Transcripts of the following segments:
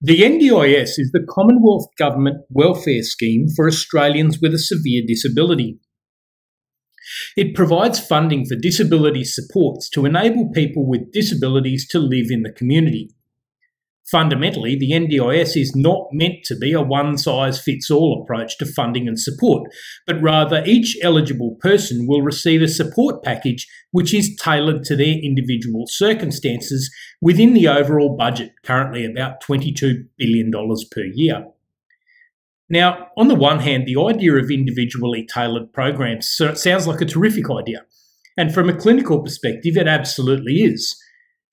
The NDIS is the Commonwealth Government welfare scheme for Australians with a severe disability. It provides funding for disability supports to enable people with disabilities to live in the community. Fundamentally, the NDIS is not meant to be a one-size-fits-all approach to funding and support, but rather each eligible person will receive a support package which is tailored to their individual circumstances within the overall budget, currently about $22 billion per year. Now, on the one hand, the idea of individually tailored programs sounds like a terrific idea, and from a clinical perspective, it absolutely is.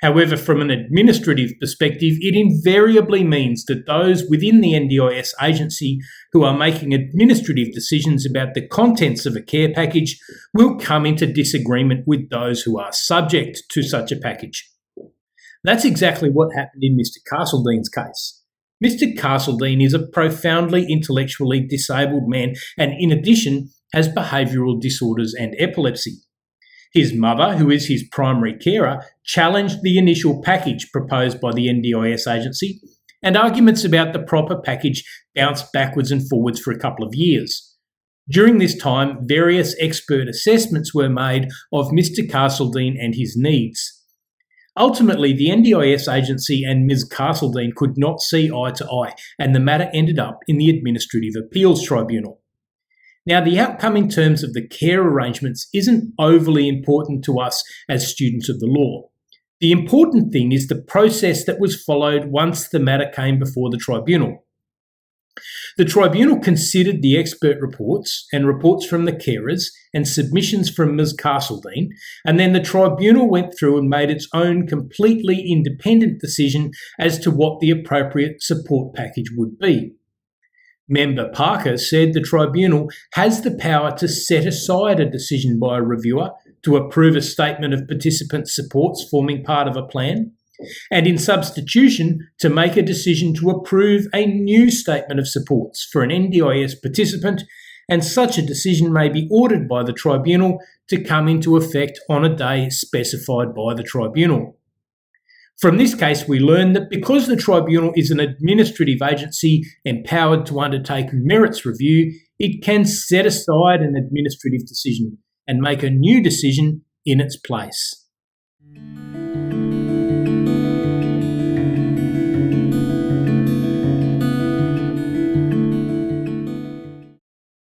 However, from an administrative perspective, it invariably means that those within the NDIS agency who are making administrative decisions about the contents of a care package will come into disagreement with those who are subject to such a package. That's exactly what happened in Mr. Castledine's case. Mr. Castledine is a profoundly intellectually disabled man and, in addition, has behavioural disorders and epilepsy. His mother, who is his primary carer, challenged the initial package proposed by the NDIS agency, and arguments about the proper package bounced backwards and forwards for a couple of years. During this time, various expert assessments were made of Mr. Castledine and his needs. Ultimately, the NDIS agency and Ms. Castledine could not see eye to eye, and the matter ended up in the Administrative Appeals Tribunal. Now, the outcome in terms of the care arrangements isn't overly important to us as students of the law. The important thing is the process that was followed once the matter came before the tribunal. The tribunal considered the expert reports and reports from the carers and submissions from Ms. Castledine, and then the tribunal went through and made its own completely independent decision as to what the appropriate support package would be. Member Parker said the tribunal has the power to set aside a decision by a reviewer to approve a statement of participant supports forming part of a plan, and in substitution to make a decision to approve a new statement of supports for an NDIS participant, and such a decision may be ordered by the tribunal to come into effect on a day specified by the tribunal. From this case, we learn that because the tribunal is an administrative agency empowered to undertake merits review, it can set aside an administrative decision and make a new decision in its place.